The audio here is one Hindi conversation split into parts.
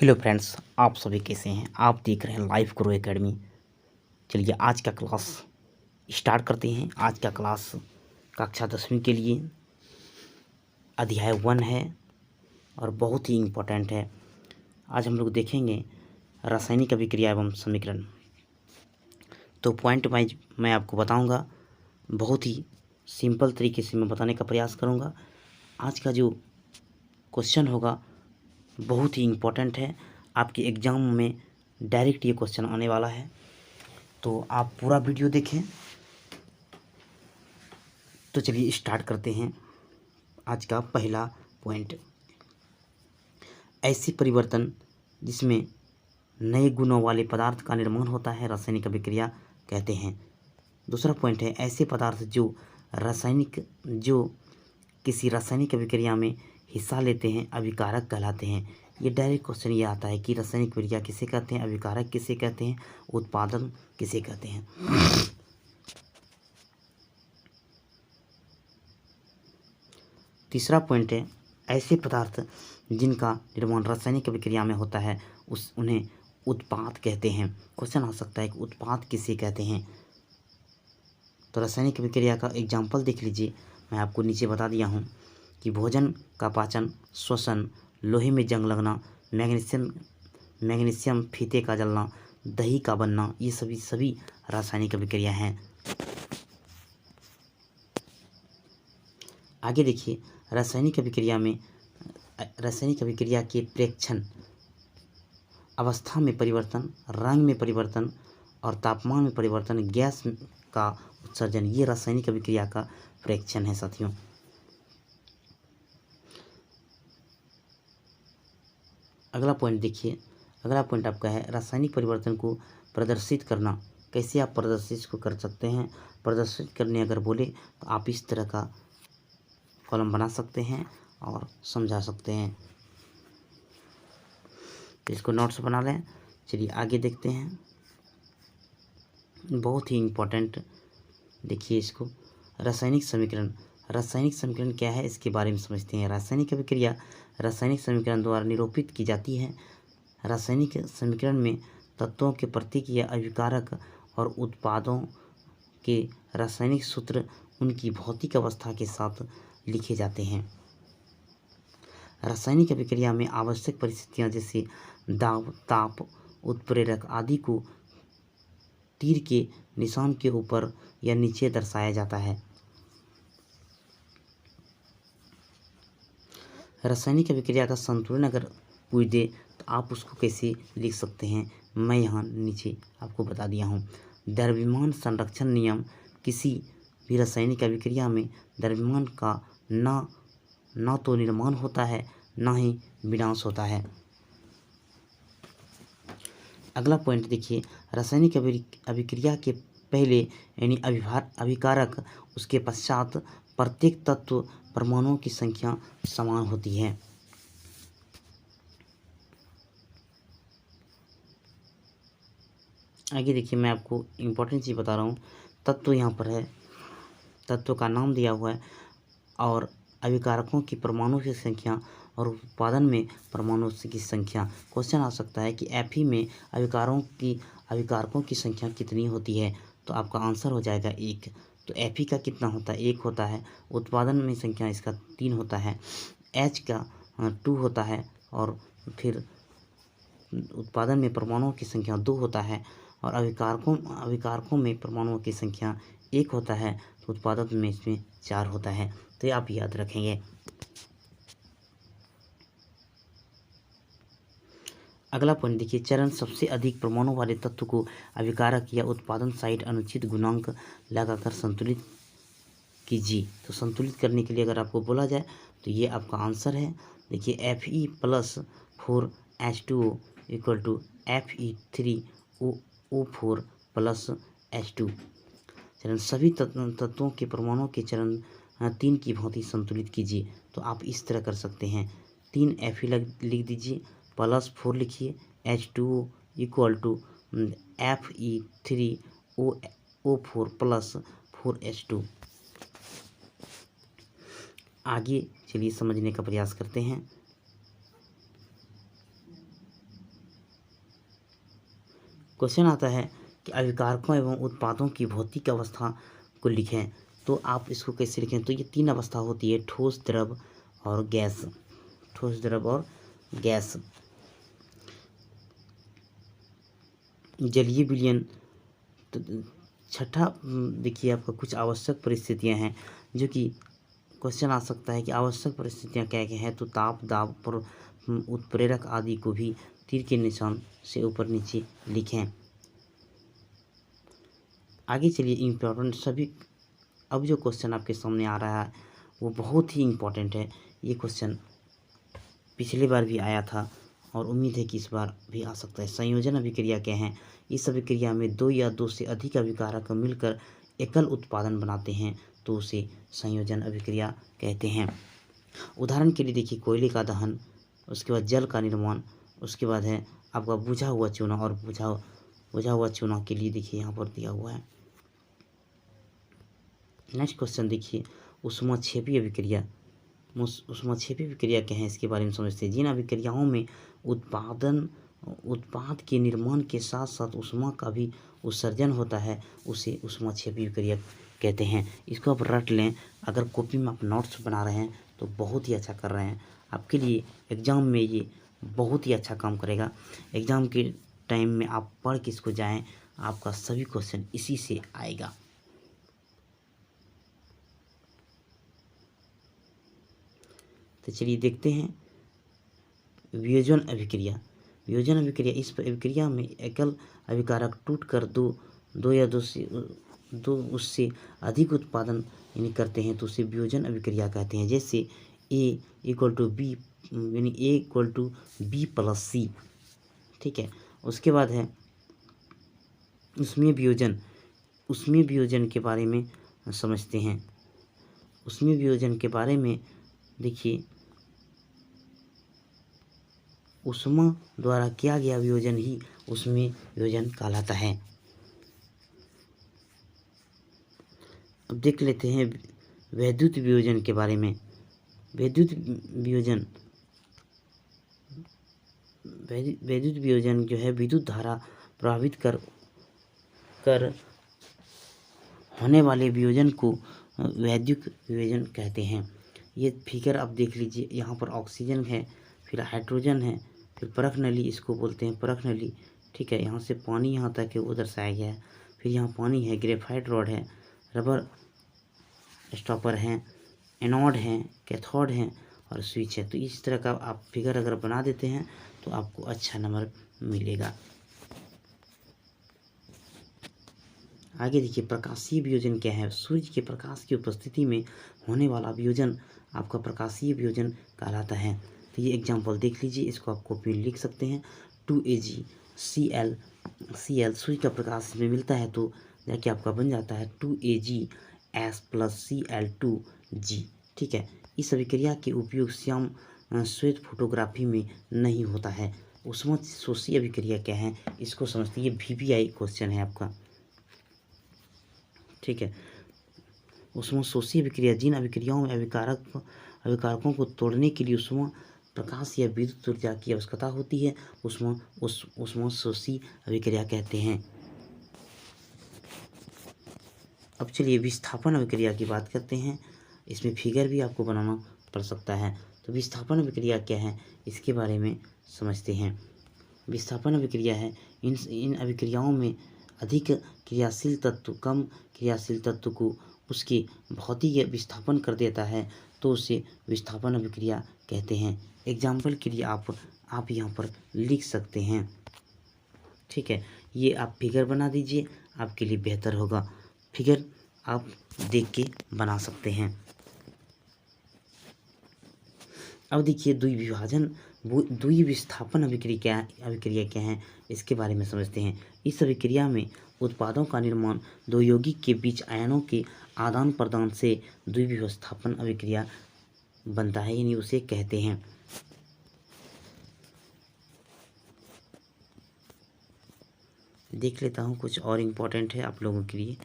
हेलो फ्रेंड्स, आप सभी कैसे हैं। आप देख रहे हैं लाइफ ग्रो एकेडमी। चलिए आज का क्लास स्टार्ट करते हैं। आज का क्लास कक्षा 10वीं के लिए अध्याय 1 है और बहुत ही इम्पोर्टेंट है। आज हम लोग देखेंगे रासायनिक अभिक्रिया एवं समीकरण। तो पॉइंट वाइज मैं आपको बताऊंगा, बहुत ही सिंपल तरीके से मैं बताने का प्रयास करूंगा। आज का जो क्वेश्चन होगा बहुत ही इम्पोर्टेंट है, आपके एग्ज़ाम में डायरेक्ट ये क्वेश्चन आने वाला है, तो आप पूरा वीडियो देखें। तो चलिए स्टार्ट करते हैं। आज का पहला पॉइंट, ऐसे परिवर्तन जिसमें नए गुणों वाले पदार्थ का निर्माण होता है रासायनिक अभिक्रिया कहते हैं। दूसरा पॉइंट है, ऐसे पदार्थ जो किसी रासायनिक अभिक्रिया में हिस्सा लेते हैं अभिकारक कहलाते हैं। ये डायरेक्ट क्वेश्चन ये आता है कि रासायनिक अभिक्रिया किसे कहते हैं, अभिकारक किसे कहते हैं, उत्पादन किसे कहते हैं। तीसरा पॉइंट है, ऐसे पदार्थ जिनका निर्माण रासायनिक अभिक्रिया में होता है उन्हें उत्पाद कहते हैं। क्वेश्चन आ सकता है कि उत्पाद किसे कहते हैं। तो रासायनिक अभिक्रिया का एग्जाम्पल देख लीजिए, मैं आपको नीचे बता दिया हूँ कि भोजन का पाचन, श्वसन, लोहे में जंग लगना, मैग्नीशियम फीते का जलना, दही का बनना, ये सभी रासायनिक अभिक्रिया हैं। आगे देखिए, रासायनिक अभिक्रिया के प्रेक्षण, अवस्था में परिवर्तन, रंग में परिवर्तन और तापमान में परिवर्तन, गैस का उत्सर्जन, ये रासायनिक अभिक्रिया का प्रेक्षण है साथियों। अगला पॉइंट देखिए, अगला पॉइंट आपका है रासायनिक परिवर्तन को प्रदर्शित करना। कैसे आप प्रदर्शित को कर सकते हैं। प्रदर्शित करने अगर बोले तो आप इस तरह का कॉलम बना सकते हैं और समझा सकते हैं। तो इसको नोट्स बना लें। चलिए आगे देखते हैं, बहुत ही इम्पोर्टेंट देखिए इसको। रासायनिक समीकरण क्या है, इसके बारे में समझते हैं। रासायनिक अभिक्रिया रासायनिक समीकरण द्वारा निरूपित की जाती है। रासायनिक समीकरण में तत्वों के प्रतीक या अभिकारक और उत्पादों के रासायनिक सूत्र उनकी भौतिक अवस्था के साथ लिखे जाते हैं। रासायनिक अभिक्रिया में आवश्यक परिस्थितियां जैसे दाब, ताप, उत्प्रेरक आदि को तीर के निशान के ऊपर या नीचे दर्शाया जाता है। रासायनिक अभिक्रिया का संतुलन अगर पूछ दे तो आप उसको कैसे लिख सकते हैं, मैं यहाँ नीचे आपको बता दिया हूँ। द्रव्यमान संरक्षण नियम, किसी भी रासायनिक अभिक्रिया में द्रव्यमान का न तो निर्माण होता है न ही विनाश होता है। अगला पॉइंट देखिए, रासायनिक अभिक्रिया के पहले यानी अभिकारक, उसके पश्चात प्रत्येक तत्व परमाणुओं की संख्या समान होती है। आगे देखिए, मैं आपको इम्पोर्टेंट चीज़ बता रहा हूँ। तत्व यहाँ पर है, तत्व का नाम दिया हुआ है और अभिकारकों की परमाणु की संख्या और उत्पादन में परमाणु की संख्या। क्वेश्चन आ सकता है कि Fe में अभिकारकों की संख्या कितनी होती है, तो आपका आंसर हो जाएगा 1। तो Fe का कितना होता है, 1 होता है। उत्पादन में संख्या इसका 3 होता है। H का 2 होता है और फिर उत्पादन में परमाणुओं की संख्या 2 होता है और अभिकारकों में परमाणुओं की संख्या 1 होता है, तो उत्पादन में इसमें 4 होता है। तो ये आप याद रखेंगे। अगला पॉइंट देखिए, चरण सबसे अधिक परमाणु वाले तत्व को अभिकारक या उत्पादन साइट अनुचित गुणांक लगाकर संतुलित कीजिए। तो संतुलित करने के लिए अगर आपको बोला जाए तो ये आपका आंसर है। देखिए Fe+4H2O = Fe3O4+H2। चरण सभी तत्वों के परमाणुओं के चरण 3 की भांति संतुलित कीजिए। तो आप इस तरह कर सकते हैं, 3 Fe लिख दीजिए, +4 लिखिए, H2O = Fe3O4+4H2। आगे चलिए समझने का प्रयास करते हैं। क्वेश्चन आता है कि अभिकारकों एवं उत्पादों की भौतिक अवस्था को लिखें, तो आप इसको कैसे लिखें? तो ये 3 अवस्था होती है, ठोस, द्रव और गैस। ठोस, द्रव और गैस। जलीय विलयन। तो छठा देखिए आपका कुछ आवश्यक परिस्थितियां हैं जो कि क्वेश्चन आ सकता है कि आवश्यक परिस्थितियां क्या क्या हैं? तो ताप, दाब पर उत्प्रेरक आदि को भी तीर के निशान से ऊपर नीचे लिखें। आगे चलिए इम्पोर्टेंट सभी। अब जो क्वेश्चन आपके सामने आ रहा है वो बहुत ही इम्पोर्टेंट है। ये क्वेश्चन पिछली बार भी आया था और उम्मीद है कि इस बार भी आ सकता है। संयोजन अभिक्रिया क्या है? इस अभिक्रिया में 2 या 2 से अधिक अभिकारक मिलकर एकल उत्पादन बनाते हैं तो उसे संयोजन अभिक्रिया कहते हैं। उदाहरण के लिए देखिए कोयले का दहन, उसके बाद जल का निर्माण, उसके बाद है आपका बुझा हुआ चूना, और बुझा हुआ चूना के लिए देखिए यहाँ पर दिया हुआ है। नेक्स्ट क्वेश्चन देखिए ऊष्माक्षेपी अभिक्रिया। ऊष्माक्षेपी अभिक्रिया क्या है इसके बारे में समझते हैं। जिन अभिक्रियाओं में उत्पाद के निर्माण के साथ साथ ऊष्मा का भी उत्सर्जन होता है उसे ऊष्माक्षेपी अभिक्रिया कहते हैं। इसको आप रट लें। अगर कॉपी में आप नोट्स बना रहे हैं तो बहुत ही अच्छा कर रहे हैं। आपके लिए एग्ज़ाम में ये बहुत ही अच्छा काम करेगा। एग्ज़ाम के टाइम में आप पढ़ के इसको जाएँ, आपका सभी क्वेश्चन इसी से आएगा। तो चलिए देखते हैं वियोजन अभिक्रिया। वियोजन अभिक्रिया, इस अभिक्रिया में एकल अभिकारक टूटकर दो या दो उससे अधिक उत्पादन यानी करते हैं तो उसे वियोजन अभिक्रिया कहते हैं। जैसे A = B यानी A = B + C। ठीक है, उसके बाद है उसमें वियोजन के बारे में समझते हैं। उसमें वियोजन के बारे में देखिए ऊष्मा द्वारा किया गया वियोजन ही उसमें वियोजन कहलाता है। अब देख लेते हैं वैद्युत वियोजन के बारे में। वैद्युत वियोजन जो है विद्युत धारा प्रभावित कर होने वाले वियोजन को वैद्युत वियोजन कहते हैं। ये फिगर आप देख लीजिए, यहाँ पर ऑक्सीजन है, फिर हाइड्रोजन है, फिर परख नली, इसको बोलते हैं परख नली। ठीक है, यहाँ से पानी यहाँ तक है वो दर्शाया गया है। फिर यहाँ पानी है, ग्रेफाइट रॉड है, रबर स्टॉपर हैं, एनोड हैं, कैथोड हैं और स्विच है। तो इस तरह का आप फिगर अगर बना देते हैं तो आपको अच्छा नंबर मिलेगा। आगे देखिए प्रकाशीय वियोजन क्या है। सूर्य के प्रकाश की उपस्थिति में होने वाला वियोजन आपका प्रकाशीय वियोजन कहलाता है। तो ये एग्जाम्पल देख लीजिए, इसको आप कॉपी लिख सकते हैं। 2AgCl सूर्य का प्रकाश में मिलता है तो जाके आपका बन जाता है 2AgS + Cl2G। ठीक है, इस अभिक्रिया के उपयोग श्याम श्वेत फोटोग्राफी में नहीं होता है। ऊष्माशोषी अभिक्रिया क्या है इसको समझते हैं। ये VBI क्वेश्चन है आपका। ठीक है, ऊष्माशोषी अभिक्रिया जिन अभिक्रियाओं में अभिकारकों को तोड़ने के लिए ऊष्मा, प्रकाश या विद्युत ऊर्जा की आवश्यकता होती है ऊष्माशोषी अभिक्रिया कहते हैं। अब चलिए विस्थापन अभिक्रिया की बात करते हैं। इसमें फिगर भी आपको बनाना पड़ सकता है। तो विस्थापन अभिक्रिया क्या है इसके बारे में समझते हैं। विस्थापन अभिक्रिया है इन अभिक्रियाओं में अधिक क्रियाशील तत्व कम क्रियाशील तत्व को उसके भौतिक विस्थापन कर देता है तो उसे विस्थापन अभिक्रिया कहते हैं। एग्जाम्पल के लिए आप यहाँ पर लिख सकते हैं। ठीक है, ये आप फिगर बना दीजिए, आपके लिए बेहतर होगा। फिगर आप देख के बना सकते हैं। अब देखिए द्विविस्थापन अभिक्रिया क्या है इसके बारे में समझते हैं। इस अभिक्रिया में उत्पादों का निर्माण दो यौगिक के बीच आयनों के आदान प्रदान से द्विविस्थापन अभिक्रिया बनता है, यानी उसे कहते हैं। देख लेता हूँ कुछ और इम्पोर्टेंट है आप लोगों के लिए।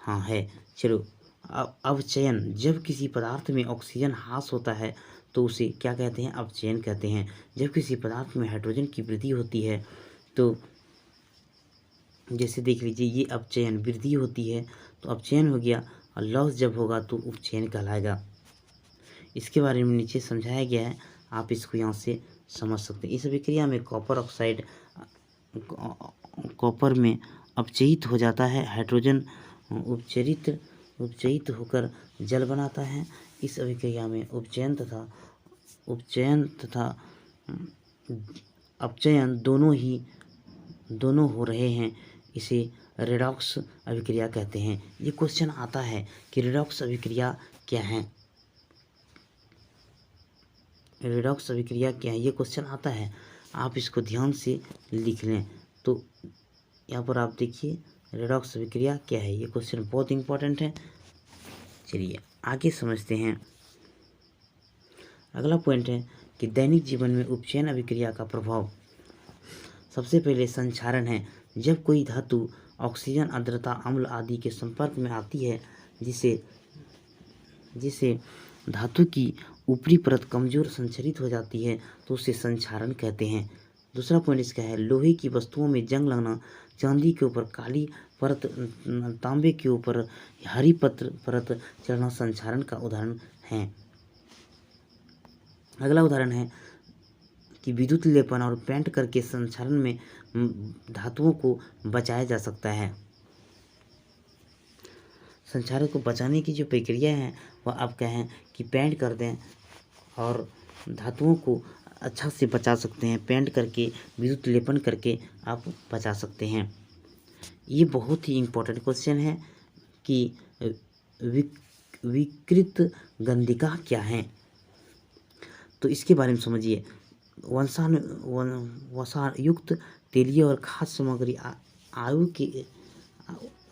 हाँ है, चलो। अवचयन, जब किसी पदार्थ में ऑक्सीजन ह्रास होता है तो उसे क्या कहते हैं? अवचयन कहते हैं। जब किसी पदार्थ में हाइड्रोजन की वृद्धि होती है तो जैसे देख लीजिए, ये अपचयन वृद्धि होती है तो अपचयन हो गया, और लॉस जब होगा तो उपचयन कहलाएगा। इसके बारे में नीचे समझाया गया है, आप इसको यहाँ से समझ सकते हैं। इस अभिक्रिया में कॉपर ऑक्साइड कॉपर में अपचयित हो जाता है, हाइड्रोजन उपचयित होकर जल बनाता है। इस अभिक्रिया में उपचयन तथा अपचयन दोनों हो रहे हैं। इसे रेडॉक्स अभिक्रिया कहते हैं। ये क्वेश्चन आता है कि रेडॉक्स अभिक्रिया क्या है, रेडॉक्स अभिक्रिया क्या है, ये क्वेश्चन आता है। आप इसको ध्यान से लिख लें। तो यहाँ पर आप देखिए, रेडॉक्स अभिक्रिया क्या है, ये क्वेश्चन बहुत इंपॉर्टेंट है। चलिए आगे समझते हैं। अगला पॉइंट है कि दैनिक जीवन में उपचयन अभिक्रिया का प्रभाव। सबसे पहले संक्षारण है। जब कोई धातु ऑक्सीजन, आर्द्रता, अम्ल आदि के संपर्क में आती है, जिसे धातु की ऊपरी परत कमजोर संचरित हो जाती है, तो उसे संक्षारण कहते हैं। दूसरा पॉइंट इसका है, लोहे की वस्तुओं में जंग लगना, चांदी के ऊपर काली परत, तांबे के ऊपर हरी परत चढ़ना संक्षारण का उदाहरण है। अगला उदाहरण है कि विद्युत लेपन और पेंट करके संक्षारण में धातुओं को बचाया जा सकता है। संक्षारण को बचाने की जो प्रक्रिया है वह आप कहें कि पेंट कर दें और धातुओं को अच्छा से बचा सकते हैं। पेंट करके, विद्युत लेपन करके आप बचा सकते हैं। ये बहुत ही इम्पोर्टेंट क्वेश्चन है कि विकृत गंधिका क्या है, तो इसके बारे में समझिए। वसायुक्त तेलीय और खाद्य सामग्री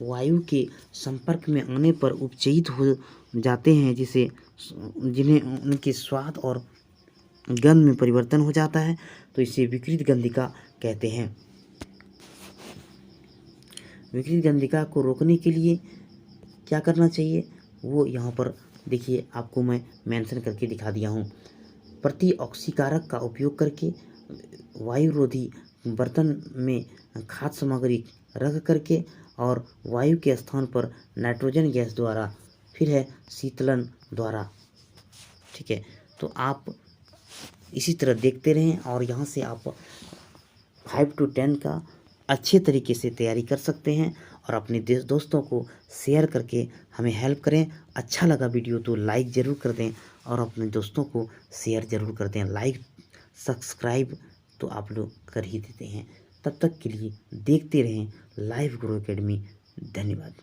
वायु के संपर्क में आने पर उपचयित हो जाते हैं, जिन्हें उनके स्वाद और गंध में परिवर्तन हो जाता है, तो इसे विकृत गंधिका कहते हैं। विकृत गंधिका को रोकने के लिए क्या करना चाहिए, वो यहाँ पर देखिए, आपको मैं मेंशन करके दिखा दिया हूँ। प्रति ऑक्सीकारक का उपयोग करके, वायुरोधी बर्तन में खाद्य सामग्री रख करके, और वायु के स्थान पर नाइट्रोजन गैस द्वारा, फिर है शीतलन द्वारा। ठीक है, तो आप इसी तरह देखते रहें और यहाँ से आप 5 to 10 का अच्छे तरीके से तैयारी कर सकते हैं, और अपने दोस्तों को शेयर करके हमें हेल्प करें। अच्छा लगा वीडियो तो लाइक ज़रूर कर दें, और अपने दोस्तों को शेयर ज़रूर कर दें। लाइक सब्सक्राइब तो आप लोग कर ही देते हैं। तब तक के लिए देखते रहें लाइव ग्रो एकेडमी। धन्यवाद।